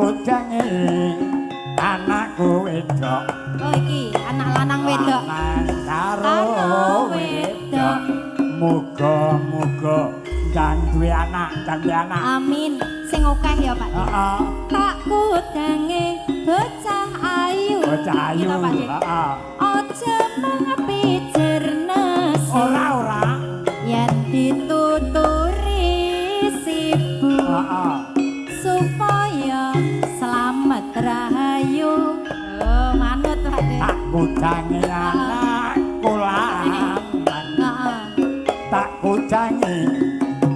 kudange anakku wedok. Oh iki anak lanang wedok. Karo wedok. Muga-muga ndang duwe anak. Amin. Sing akeh ya, Pak. Heeh. Tak kudange bocah ayu. Bocah ayu. Heeh. Aja mengepijer nasi. Ora. Yen dituturi sibu. Heeh. Supaya selamat rahayu. Oh, manut Pak. Tak kudange anakku lanang. Heeh. Tak kudange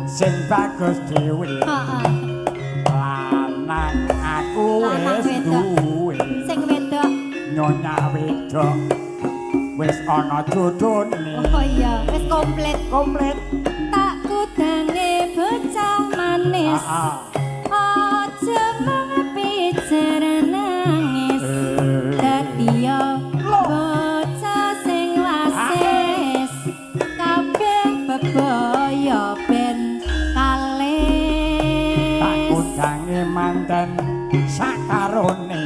sing bagus dhewe. Heeh. Lanang aku Lanang wis wedok. duwe. Sing wedok. Nyonya wedok wis ana jodhone. Oh iya, wis komplit. Komplit. Tak kudange bocah manis. Heeh. Aja mengepijer nangis. Dadi yo bocah sing wasis. Kabeh bebaya ben kalis. Tak kudange manten sakarone.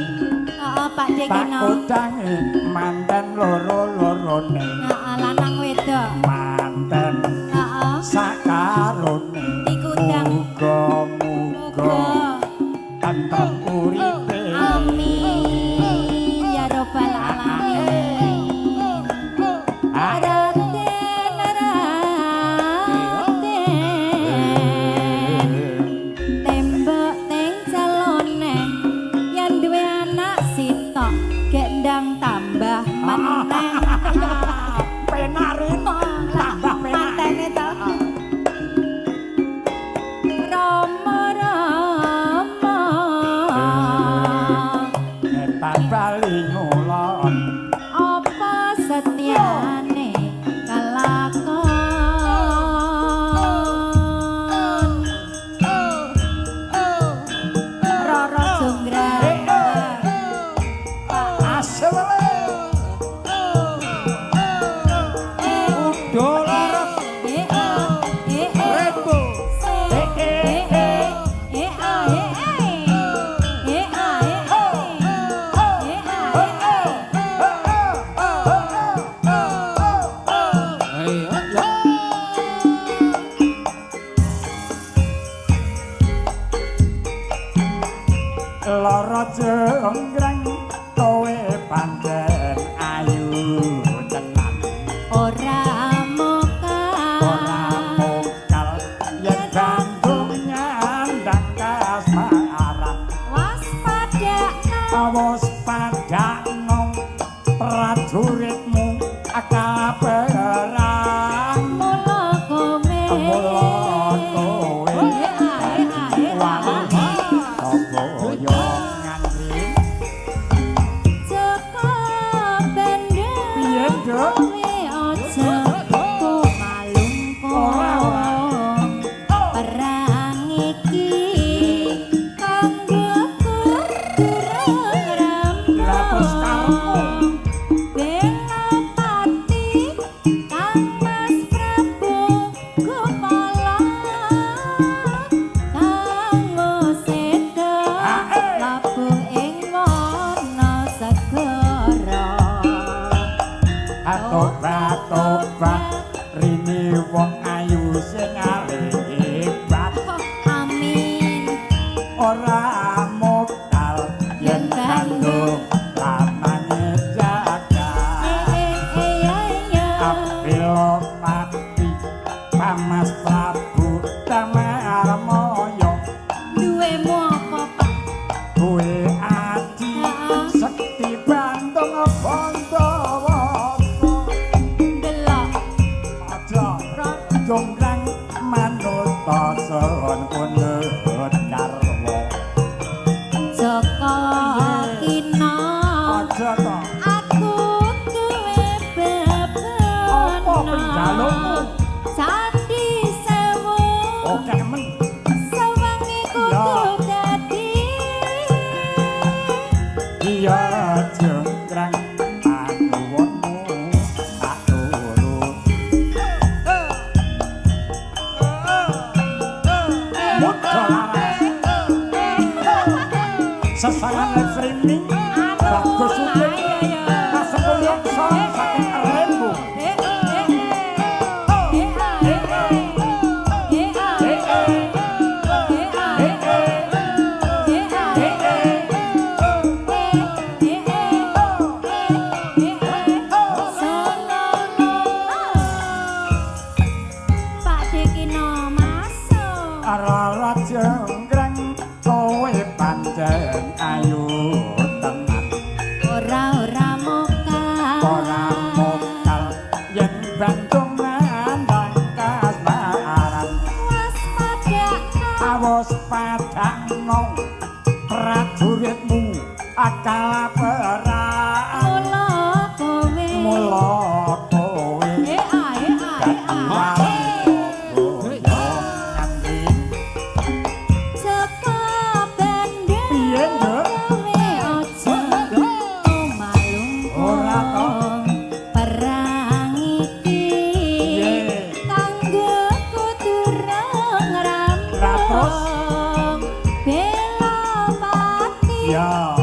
Heeh, Pak Tak Dekino. kudange manten loro-lorone. Heeh, lanang wedok. Manten Heeh. sakarone. Dikudang. Muga-muga tentrem uripe. Amin ya robbal alamin. Raden, tembok teng calone yen duwe anak sitok gek ndang tambah meneh. Penarin tambah penak. Mantene to. Rama-rama. Etan bali ngulon. Apa setiane kalakon. Roro Jonggrang. Asale. Dolar Rembo. Lara jenggrang kowe pancen ayu tenan. Ora Mokal yen Bandung nyandang kasmaran. Awas padakno prajuritmu kaperang. Mula kowe Toboyo nganti piye, Duk? Perang iki kanggo kurang Lah terus karepmu bela pati Kang Mas Prabu Gopala kanggo seda labuh ing wana segara. Tobat rini wong ayu sing hebat. Amin. Ora modal yen Bandung lamane jaga. Apilo pati Mas Prabu Damar Moyo Duwe apa Pak? duwe adi sekti Bandung Bondowoso. Delok Aja jonggrang manut tason punut garwa. Joko Kina. Aja to Aku duwe apa penjalukmu? bebenan Candi Sewu Oke men sewengi kudu dadi. iya jonggrang panuwunmu tak turut. Mut Sesangane streaming bagus suping kasepuluh son saking rembu. Pak Dekino masuk. Arara jenggrang kowe pancen ayu tenan. Ora mokal. Ora mokal yen Bandung nandang kasmaran. Awas padakno prajuritmu akal perang. Mula kowe ya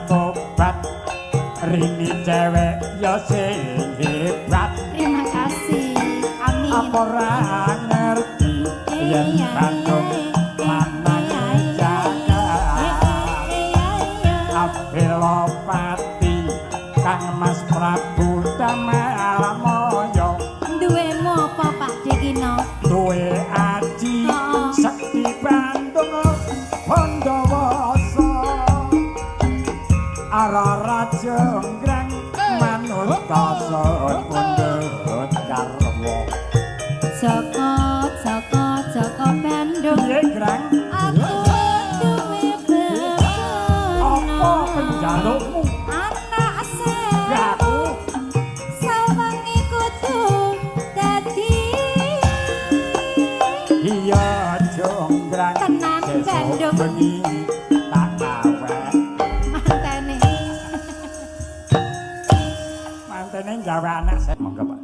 tobat rini cewek ya sing hebat. Terima kasih. Amin. Apa ora ngerti yen Bandung lanang jaga. Apelopati Kang Mas Prabu Damalmoyo Duwe mopo Pak Dekino? duwe aji sekti Bandung Bondowoso. Arara jenggrang manut kasun pundhut karwa. Joko Bandung. Piye grang? Aku duwe besono. Apa penjalukmu? Anak Ya sewu. aku Sawangi kudu dadi. iya jenggrang Tenan Bandung. bengi tak awek. Mantene. Mantene gawe anak saya monggo Pak.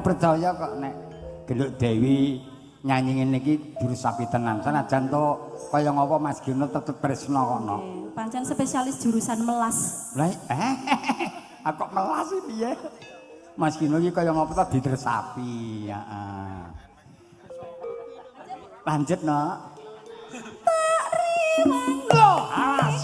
Percaya kok nek Geluk Dewi nyanyi ngene iki dirusapi tenan. Sanajan to kaya ngapa Mas Gino tetep tresno kono. Pancen spesialis jurusan melas. Lah kok melas iki piye? Mas Gino iki kaya ngapa to ditresapi, heeh. Lanjut no. Tak riwang Loh, alas.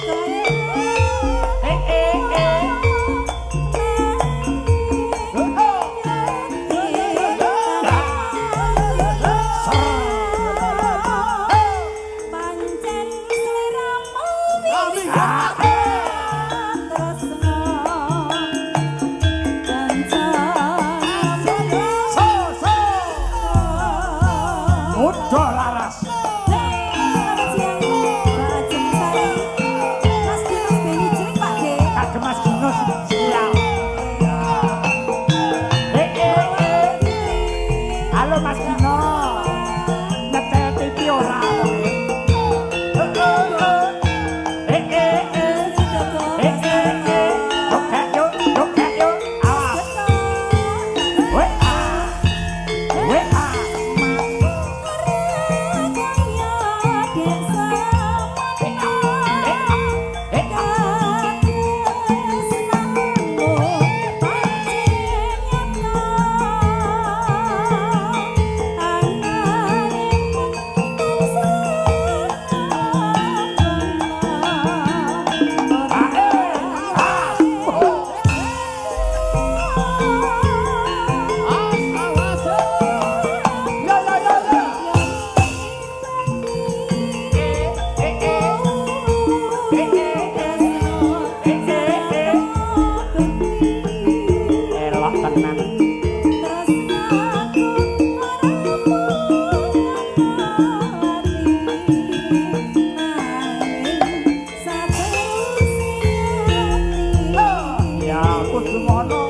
pancen sliramu wis tresno Mudah laras. Kagem Mas Gunus siap. Halo Mas Dino. Nyetel TV ora. Elok tenan. Ya kudu ngono.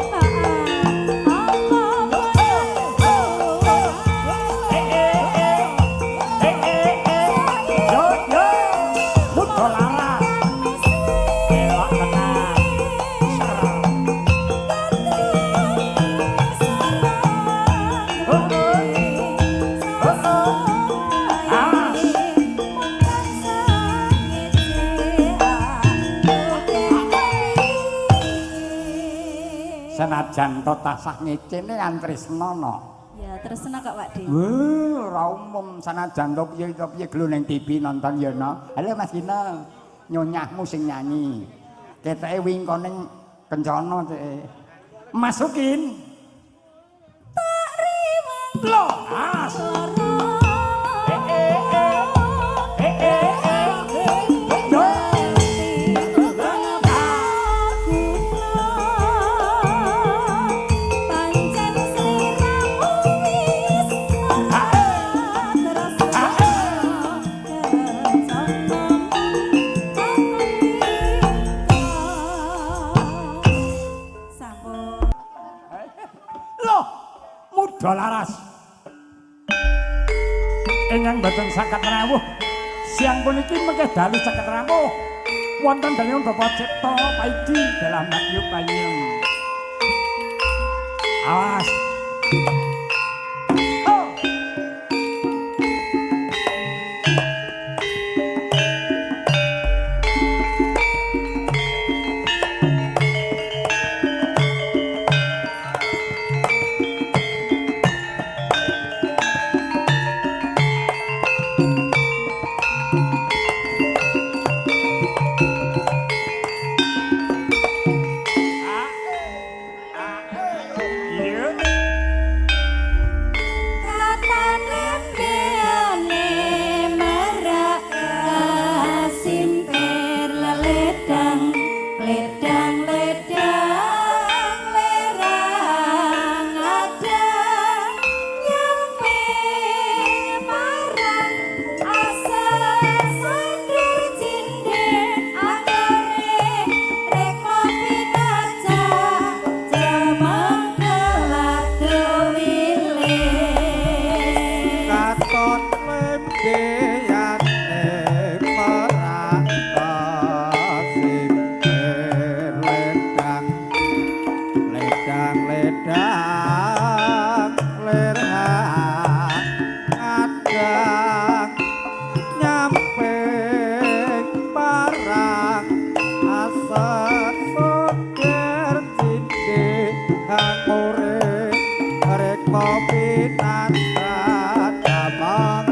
Yo yo. Mudah laras. Elok tenan. Senajan to tasah ngecene kan tresna no. Ya tresna kok Pak De. Ora umum senajan to piye gelo ning TV nonton ya no. Halo Mas Gino, nyonyahmu sing nyanyi. Keteke wingkoning kencana teh. Masukin. Tak riwang Loh, as. Yo. pancen sliramu wis sampun Loh, mudah laras. Ingkang boten saged rawuh, siang puniki mengke dalu saged rawuh wonten dalem Bapak Cipta Paidi dalam Madyu Panyem. Awas. Oh. Kopi nanda damang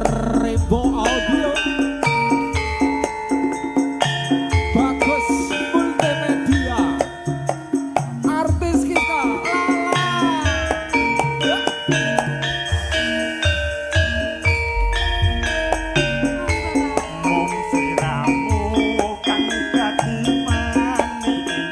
Rebo Audio Bagus Multimedia artis kita mung siramu kang dadi maning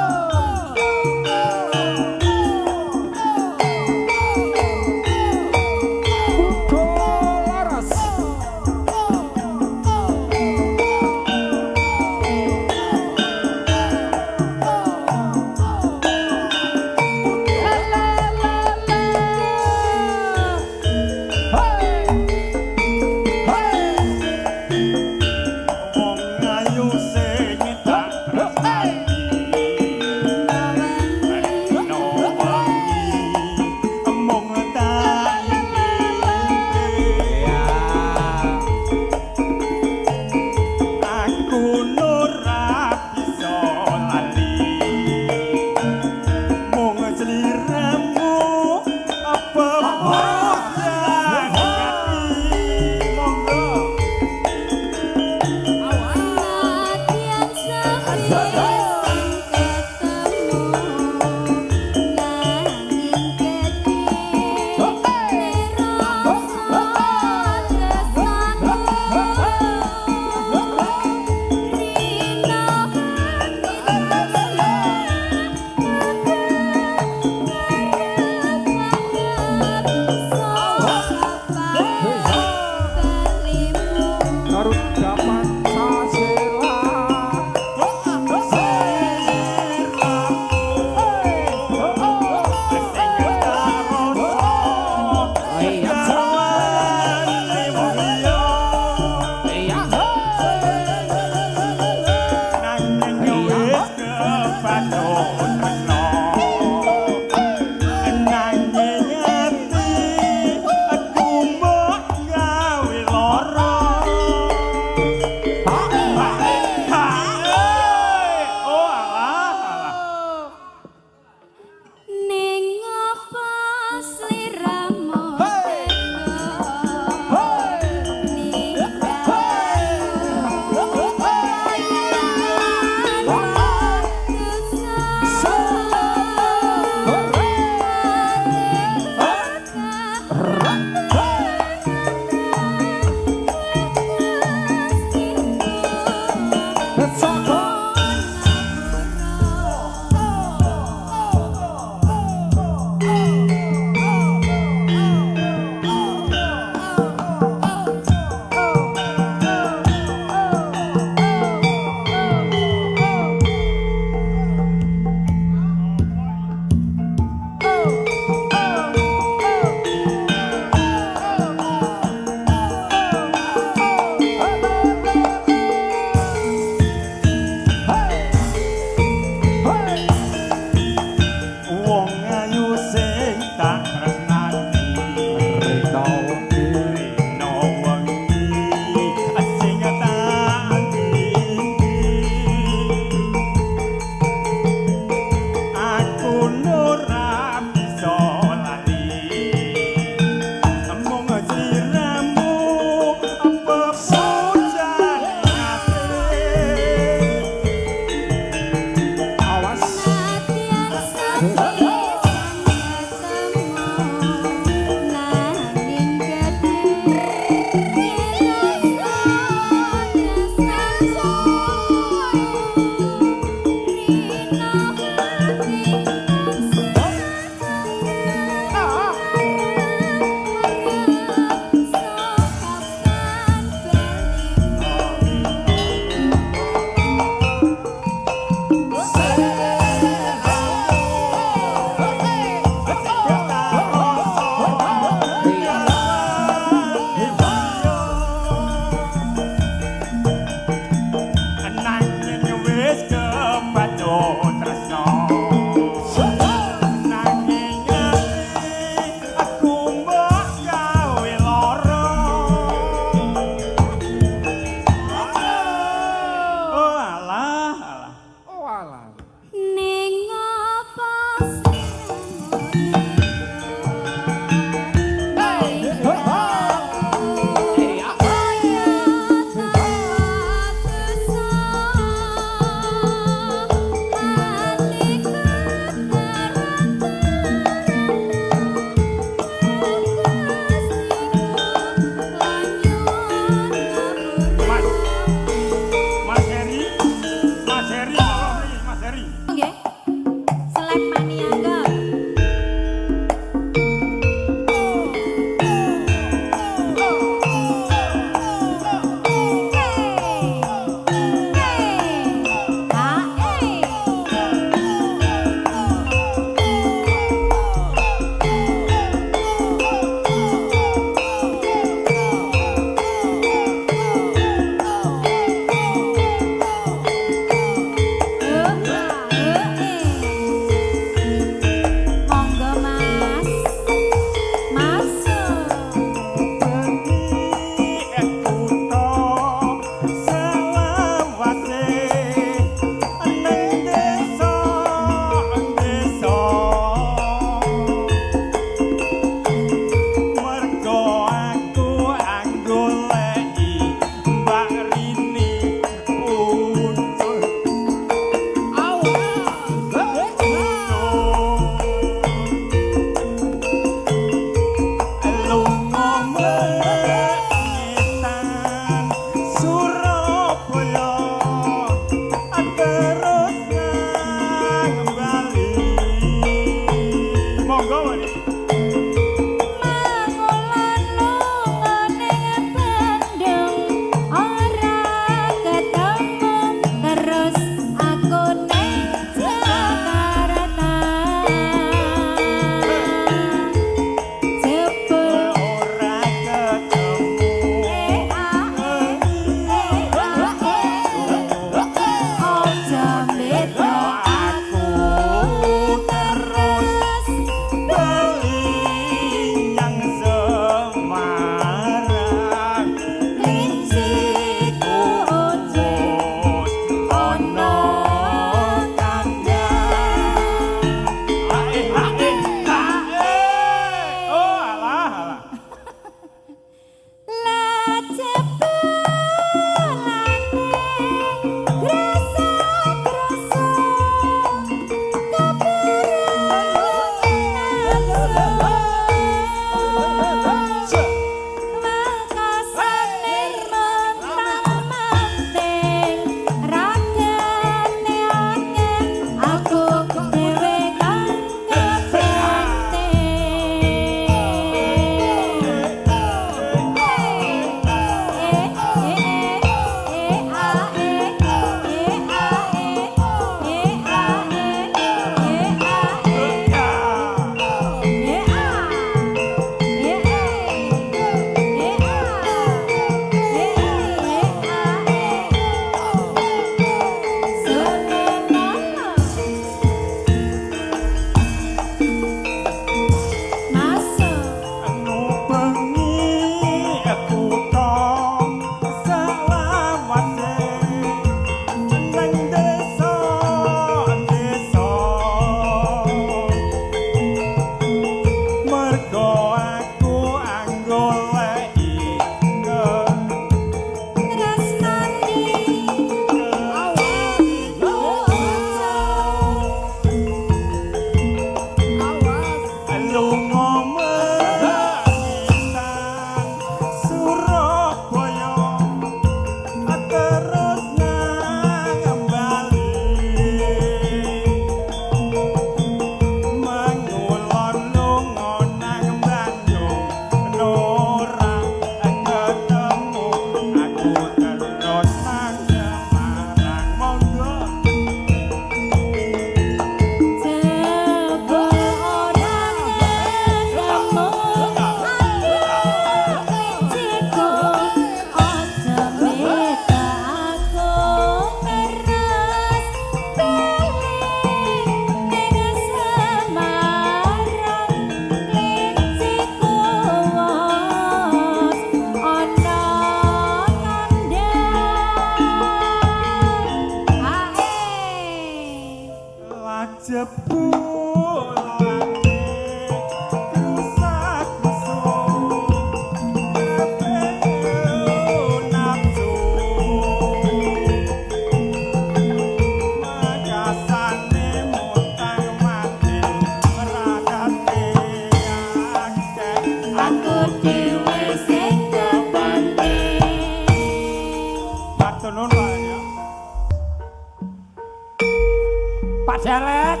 Pak Jarek,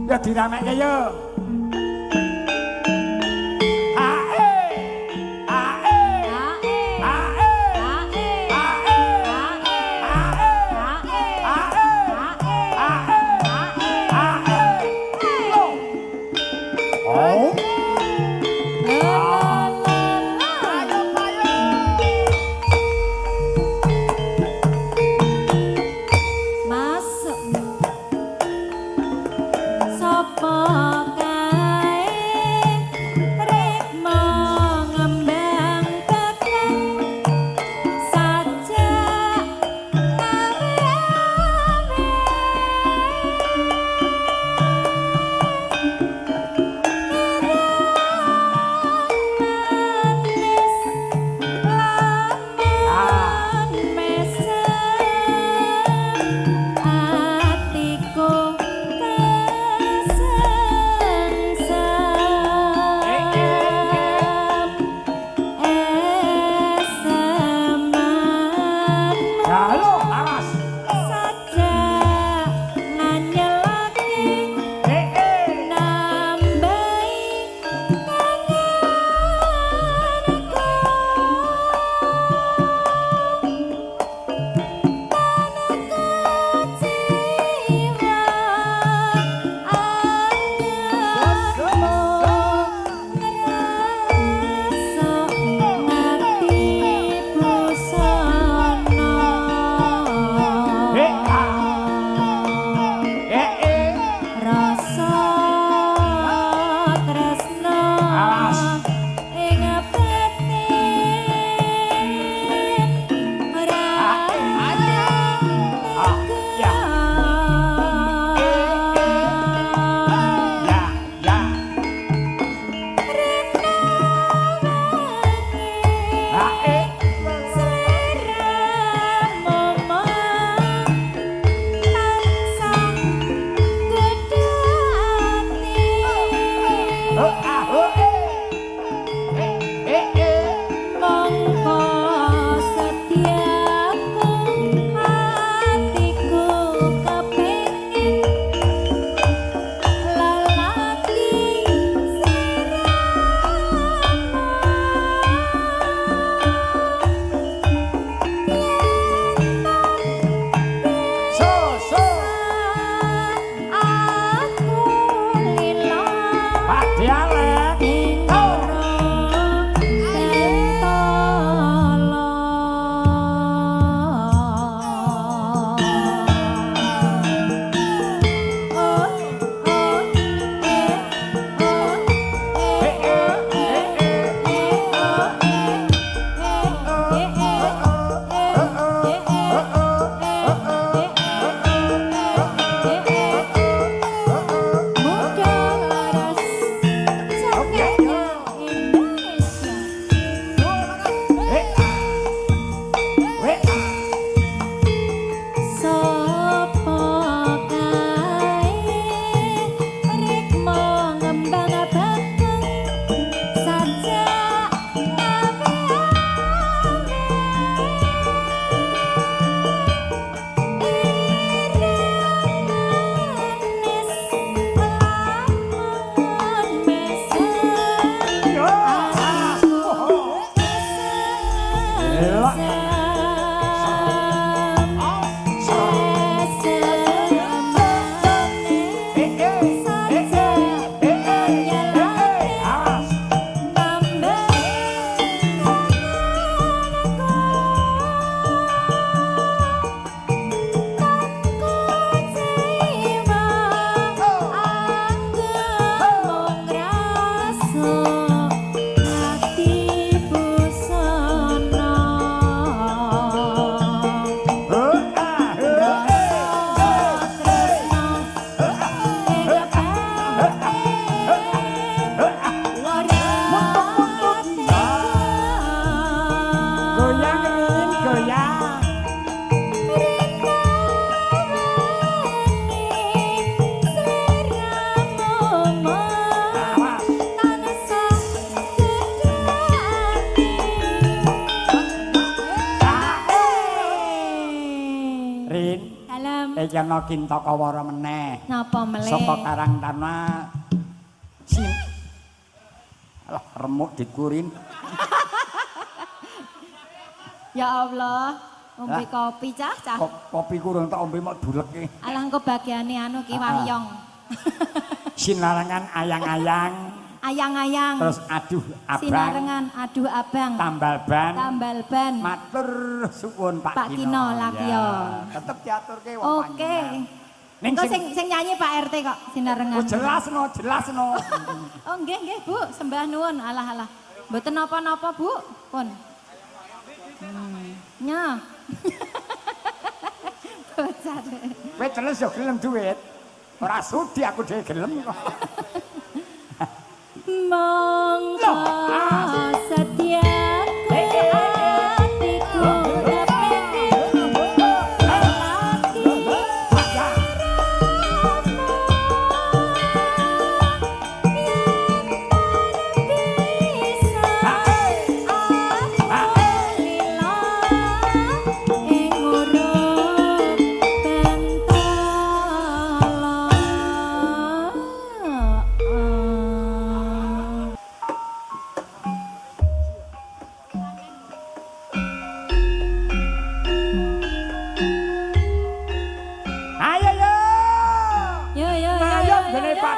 ya diramekke yo. Masuk. Sapa ya. Rin, iki ana Kintakawara meneh. Napa meleh? Saka Karang Taruna. Alah remuk dikurin. Ya Allah, ombe kopi cah. Kopi kurang tak ombe mok duleke. Alah engko bagiane anu ki wariyong. Sinarengan ayang-ayang. Ayang-ayang. Terus aduh abang. Sinarengan aduh abang. Tambal ban. Tambal ban. Matur suwun Pak Kino. Kino lagi ya. Tetep diaturke wong Oke. Ning Engko sing nyanyi Pak RT kok sinarengan. jelasno. Oh nggih Bu, sembah nuwun. Alah. Mboten napa-napa Bu, pun. Nya. Bocah. Kowe teles yo gelem duit. Ora sudi aku dhewe gelem kok. Monggo setiaku hatiku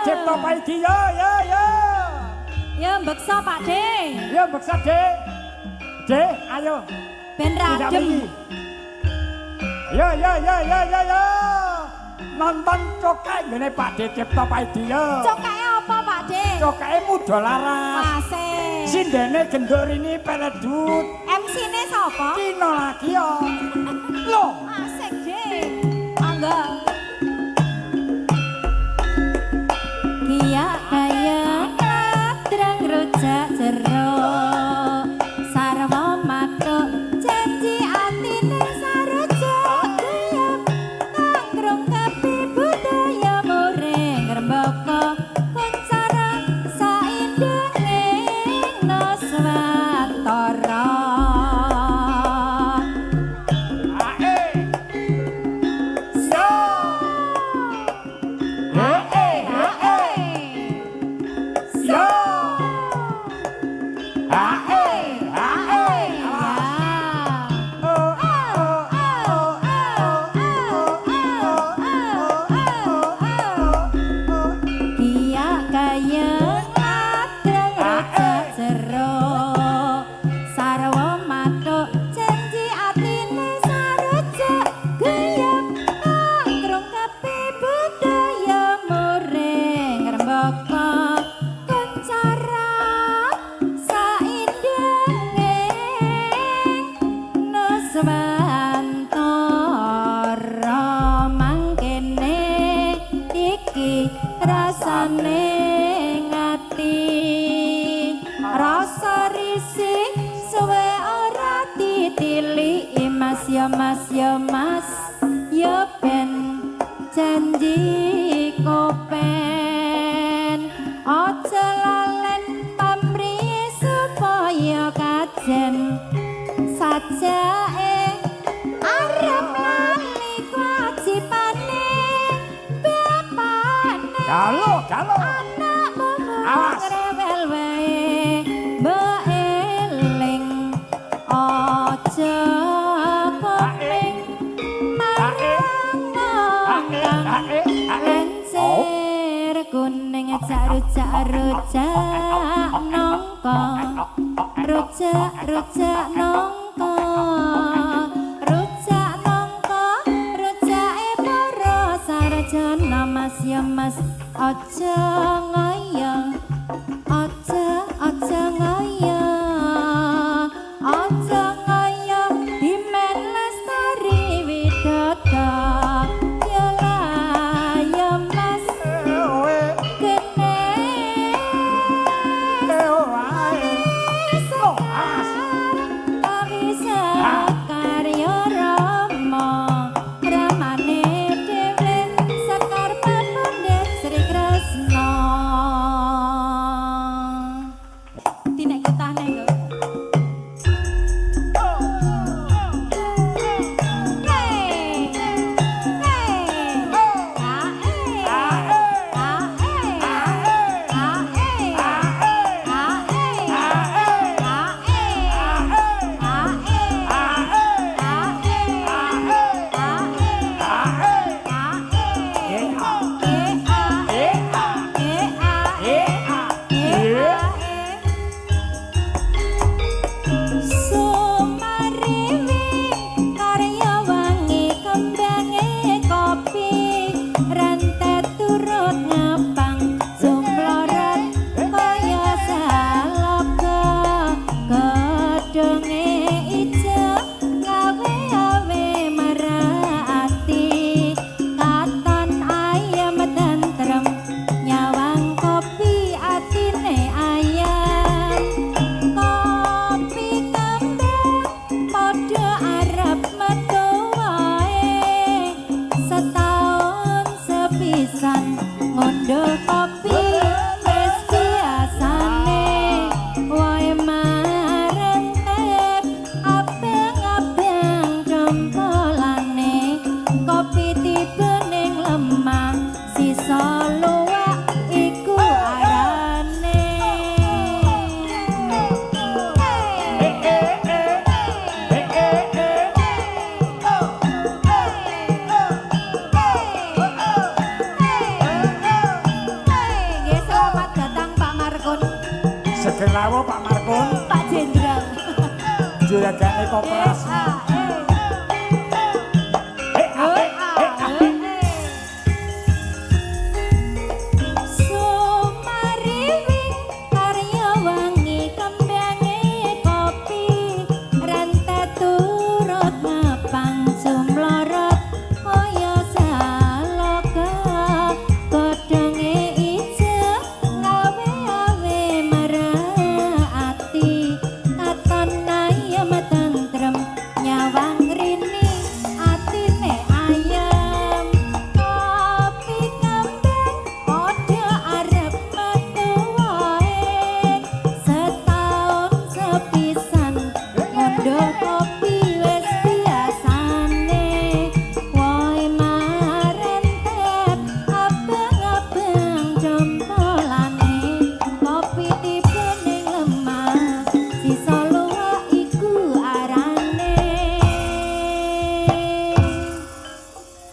Cipta Paidi yo. Ya mbeksa Pak De. Ya mbeksa De. De, ayo. Ben radem. Yo. Nonton cokae ngene Pak De Cipta Paidi yo. Cokae apa Pak De? Cokae muda laras. Asik. Sindene gendor ini peledut. MC-ne sapa? Kino lagi yo. Loh, Asik De. Angga. Iya kaya terang rujak jeruk sarwa matuk janji atine sarujak kuyup nangkrung kepi budaya muring rembaka kuncara saindenging naswatara Mas ya ben janji kopen aja lalen pamrih supaya kajen sajake arep lali kewajibane bapane galo anakmu awas rewel wae mbok eling aja lencer kuning rujak nongko rujak nongko rujake para sarjana mas ya mas aja ngoyo dimen lestari widodo karya rawuh Pak Markun. Pak Jenderal. Juragane koperasi.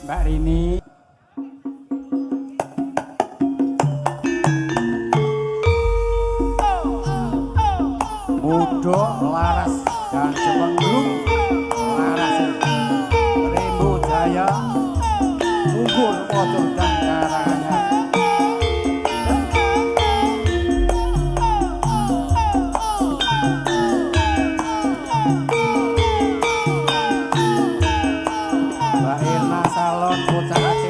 Mbak Rini. Mudo laras dan Cemenggung laras Rembo Jaya Munggur foto dan karangannya. Mbak Irna Salon Pucat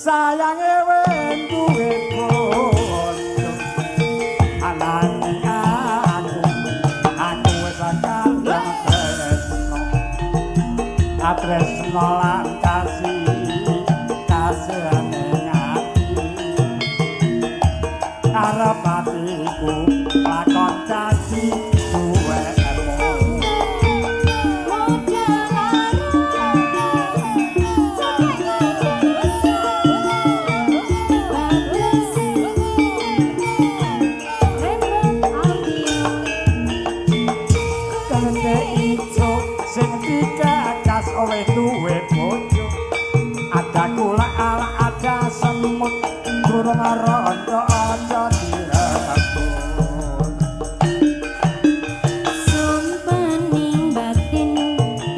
sayange wis duwe bojo anane aku wis akal tresno lan kasih ning ati arep atiku lakon dadi duwemu kene ijo sing digagas oleh duwe bojo ada kula ala ada semut durung rondo aja dirabut Sumpaning batin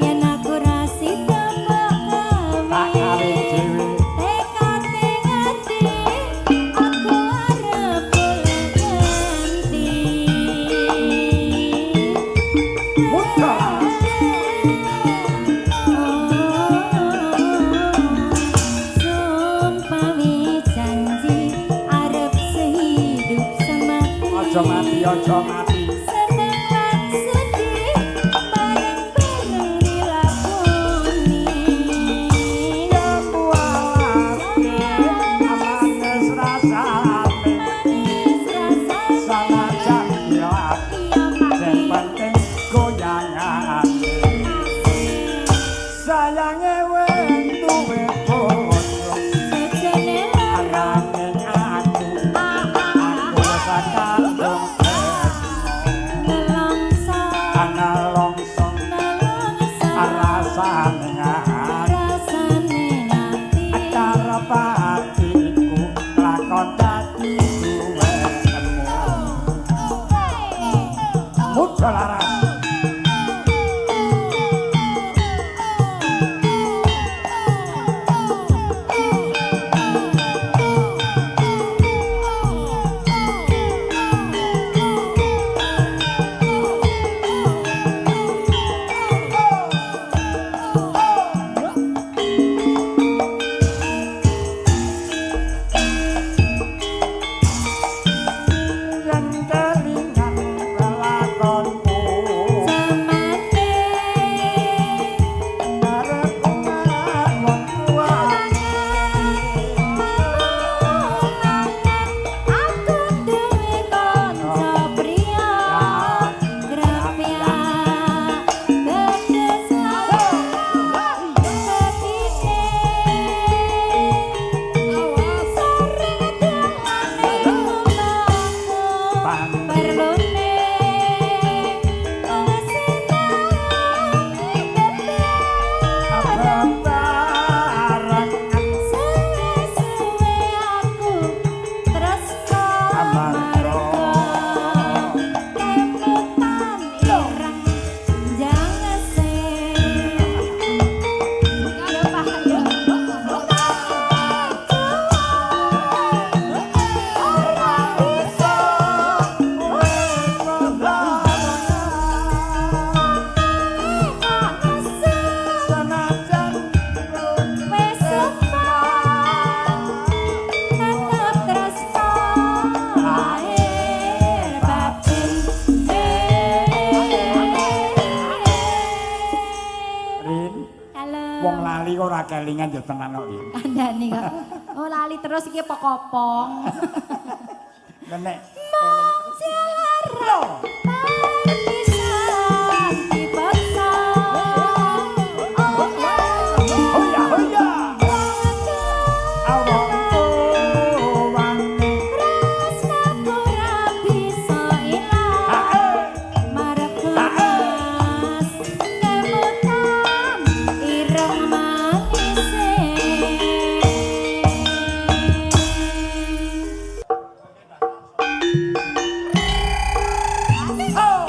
yen aku ra sida tak kare dhewe tekate ngati aku arep golek ganti mudah Sumpami janji arep sehidup semati aja mati seneng lan sedih bareng-bareng dilakoni kuwate amanes rasane manis rasane sanajan ilang iya sing Pak penting goyangan sayange wis duwe bojo bojone lara anane aku wis akandung nelongso ana longsong nelongso rasane ngati rasane ati karep atiku lakon dadi duwemu mudah laras yen kelingan lelakonku samane arep wong tua aku duwe kanca priya grafia gedes setike sering dalane Pan- perlune bareng suwe aku tresno Amarga. kemutan ireng jangese ya Pak ya ora bisa sanajan wis sumpah tetep tresno lahir batin Rin halo wong lali kok ora kelingan ya tenan kok iki kandhani kok oh lali terus iki pokopong nek siara perpisahan dipaksa hoya hoya awak tuwane tresnaku ra bisa ilang marep kelas kemutan ireng manise oh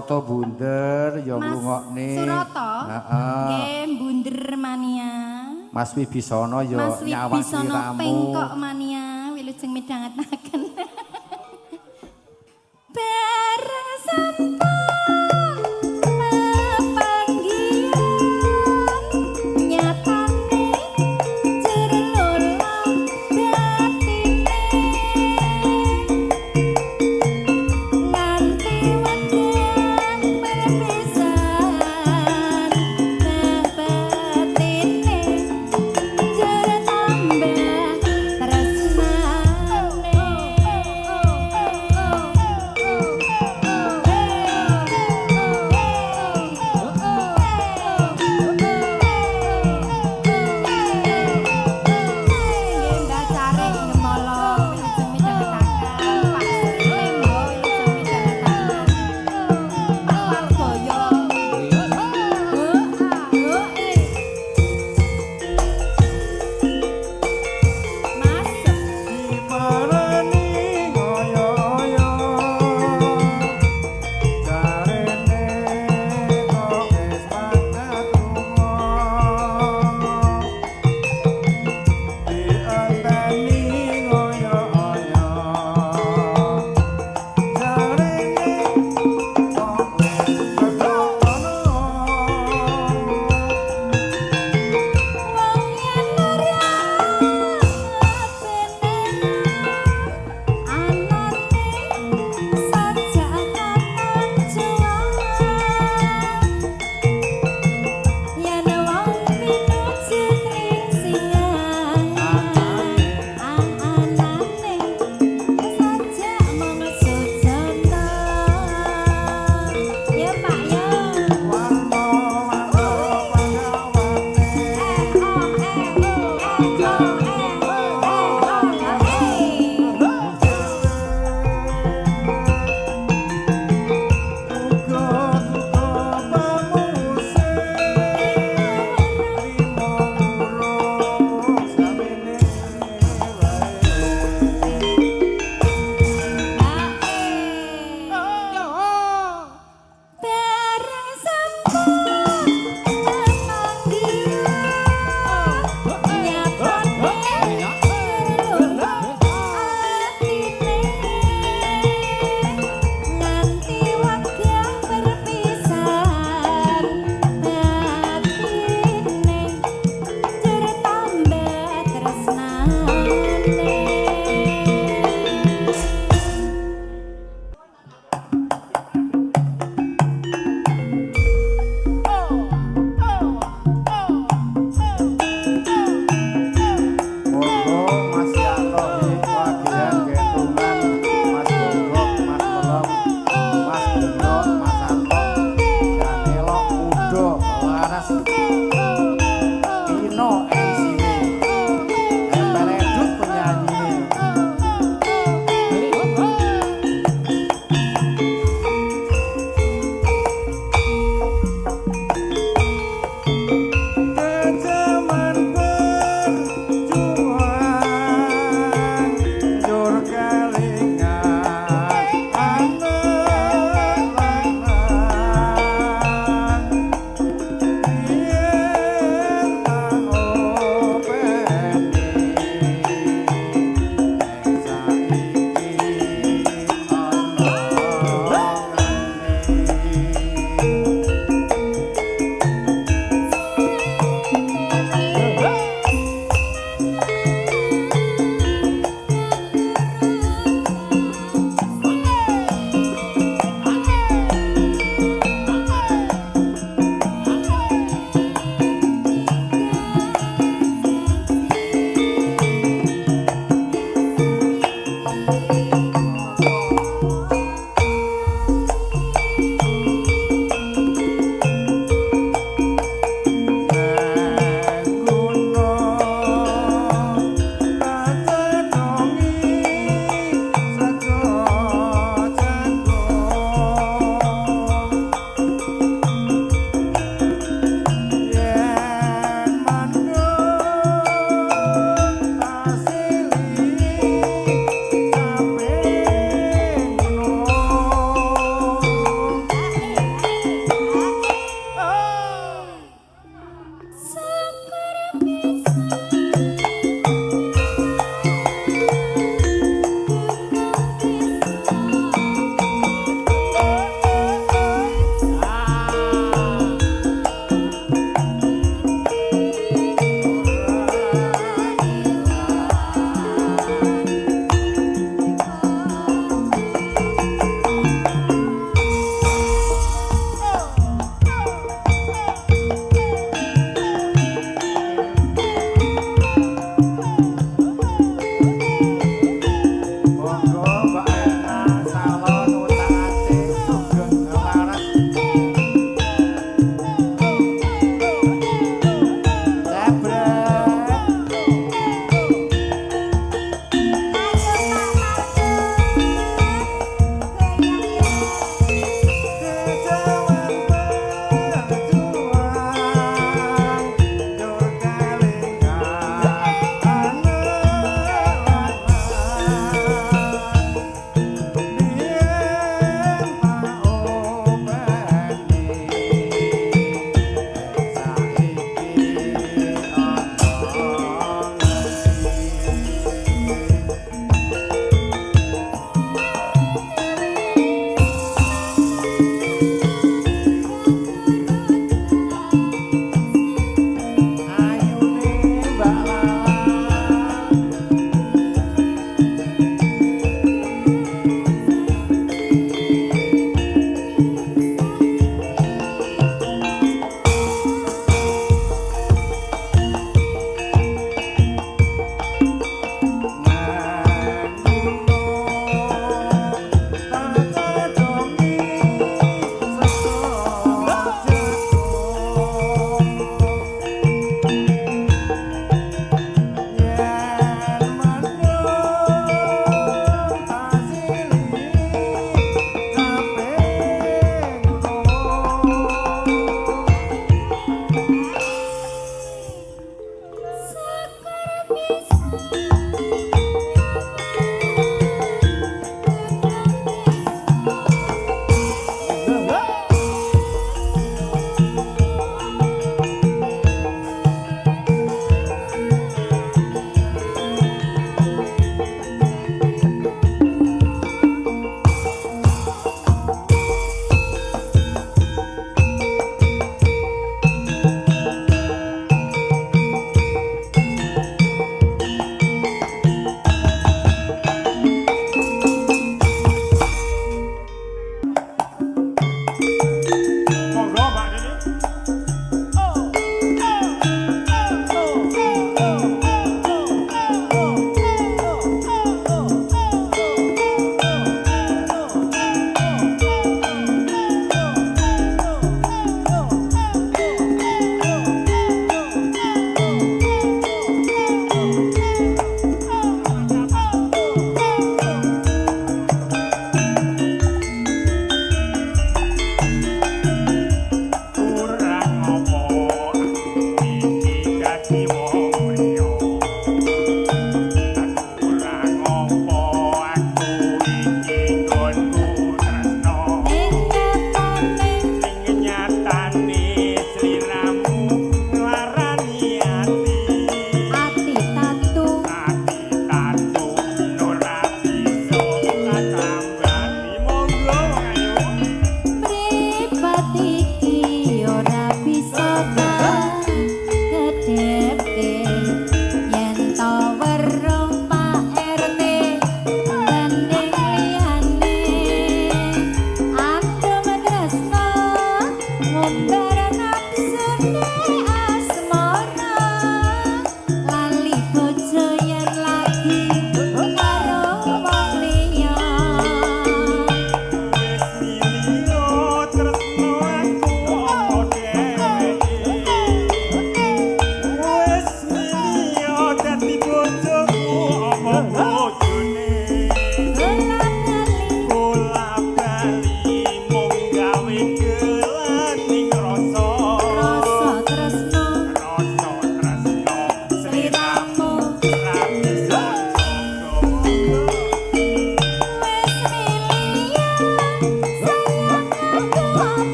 Surata bunder ya Mas ngrungokne. Surata? Heeh. Nggih, bunder mania. Mas Wibisono ya Mas nyawang Wibisono sliramu. pengkok mania, wilujeng midhangetaken. Bareng sampun pepanggihan nyatane jerlola batine nganti wedang perpisahan nang batine jare tambah tresnane. Mbak Cari ngemolo wilujeng midhangetaken Pak Sri Lembo wilujeng midhangetaken Pak Wardoyo Mas Dimarani ngoyo-oyo jarene kok wis mangkat lunga dienteni ngoyo-oyo jarene kok wis kekono wong yen ora anane sajak kapan yen wong pinuju kringsingan anane sajak mung sujana ya Pak ya warna-warna pangawane Uga-uga pamuse Rimo urung samene bareng sampun pepanggihan nyatane luluh atine nganti wegah perpisahan batine jare tambah tresnane. Monggo Mas Yanto iki wagian gentungan Mas Bonggok, Mas Melem, Mas Gendok, Mas Anto, Janelok, Udo, Laras, Ino MC-ne, Empeledut penyanyine. Kejaman berjuang Jur kelingan Anak lanang Yen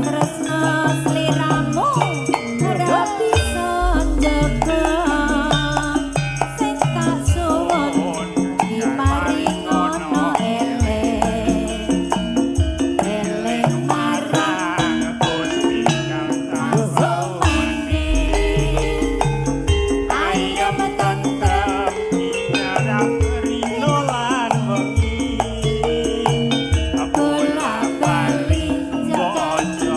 tresno sliramu ora bisa njaga sing tak suwun diparing ono eling marang asmane ayam tentrem bola bali jaga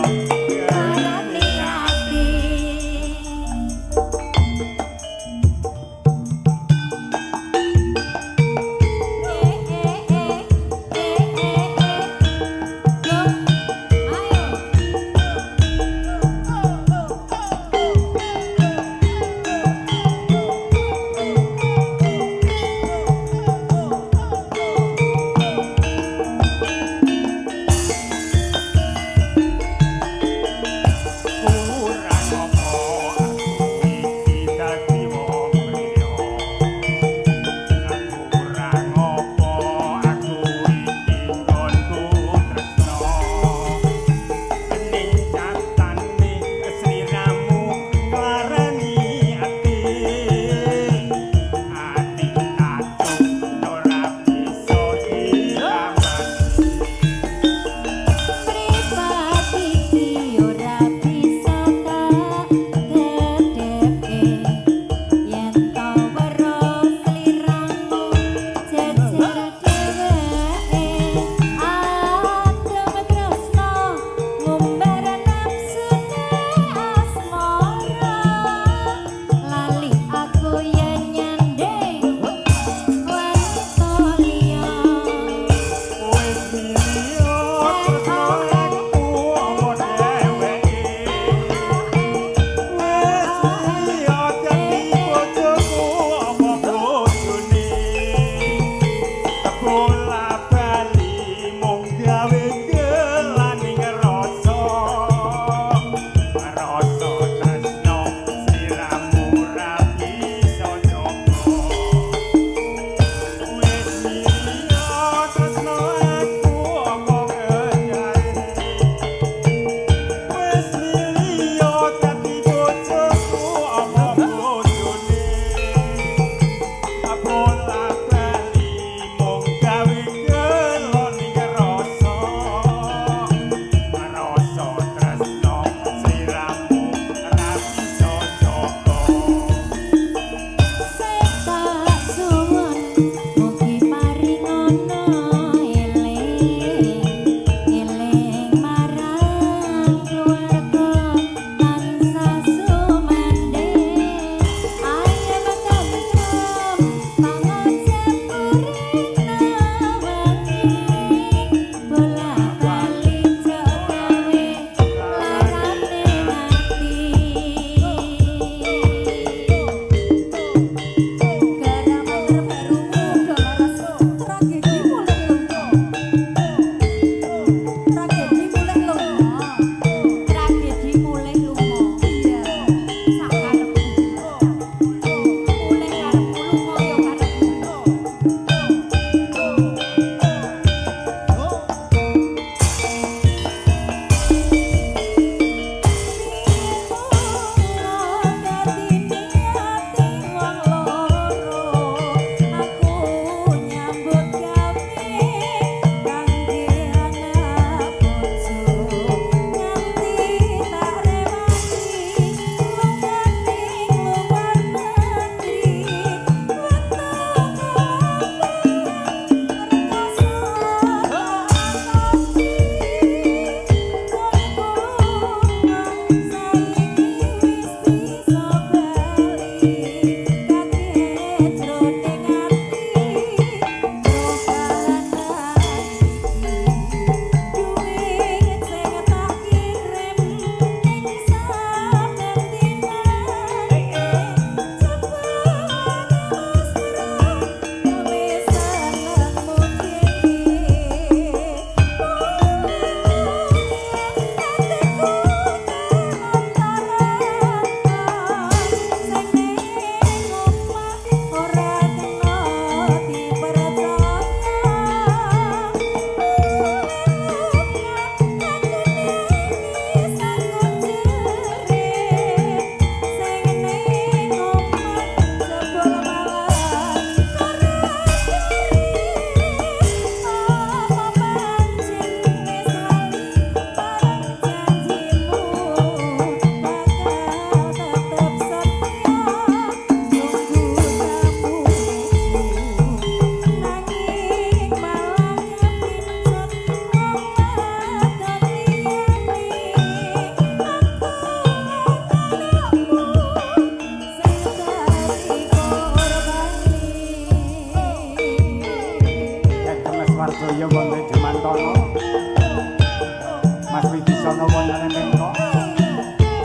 wonten mengko.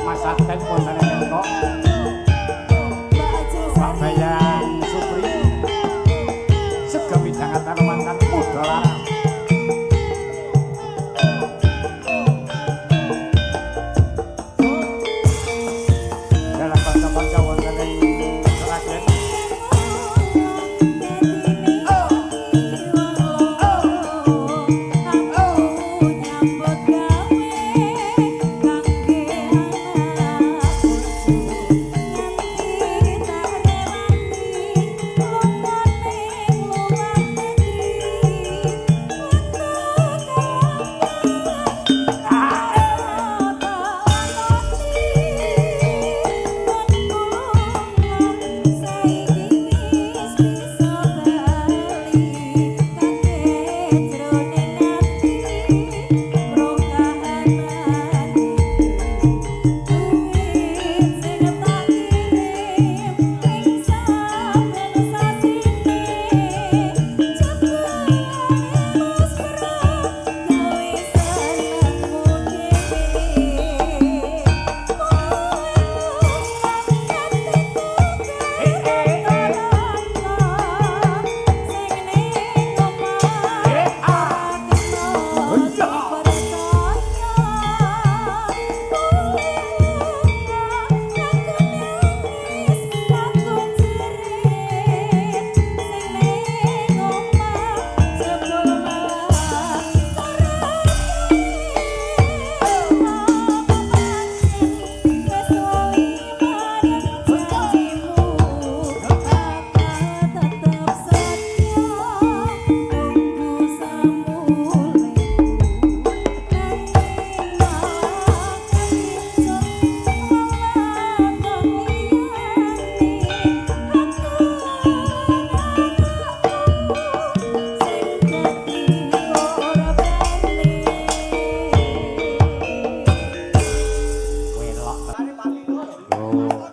Mas Aten wonten mengko. Pak Bayan Supri. Segami jangan taneman muda larang. Dalam bangsa-bangsa wonten ing Sragen.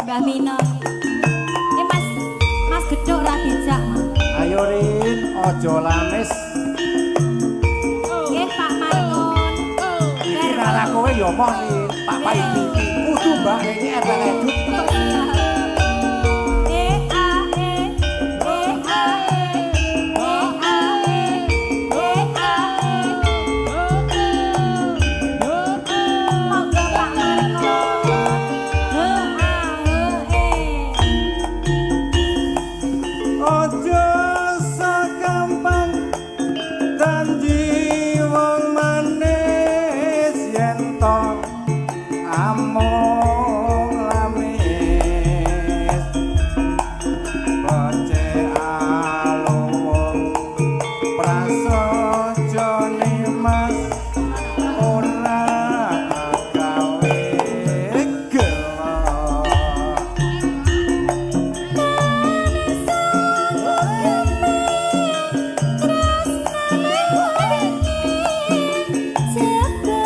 Mbah Mina. Mas Gedhok ra dijak. Ayo Rin, ojo lamis. Nggih Pak Markon. Iki rara kowe ya moh Rin, Pak Paidi. Kudu Mbah iki epeledut. Ojo sagampang janji wong manis yen to amung lamis bocé alung prasaja nimas ora gawe gelo. Cepet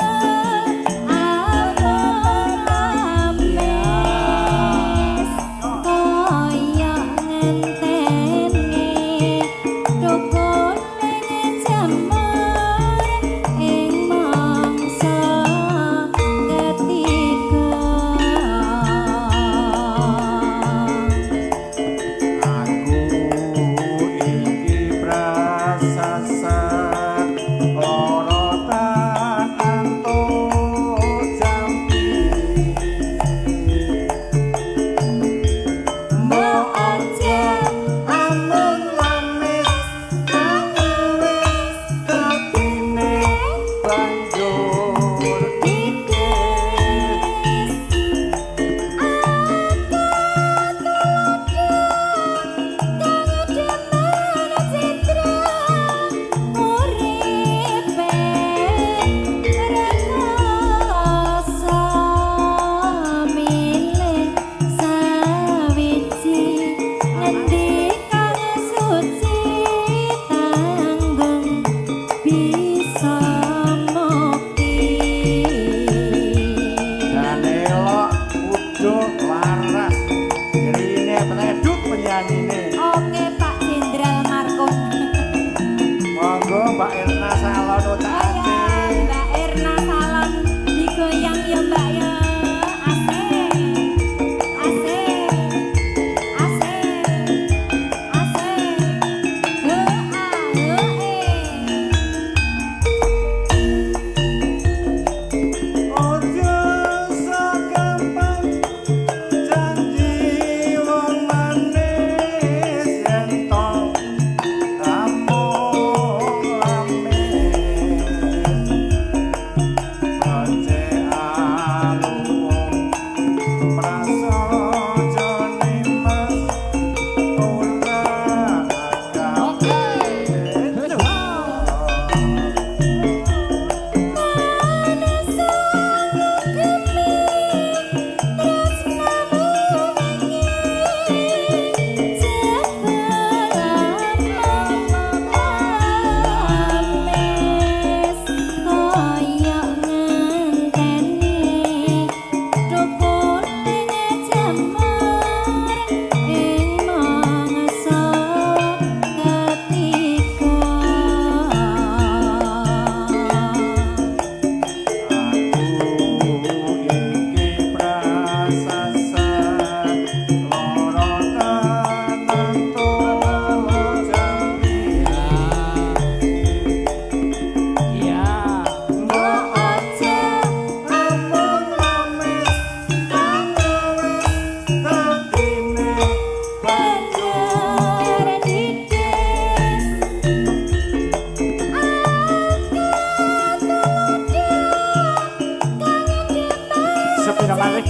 sepira malih.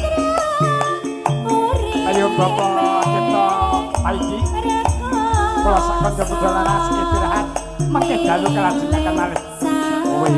Ayo Bapak kita Paidi. Kula sak kanca budal laras istirahat. Mengke dalu kelajengaken malih. Kowe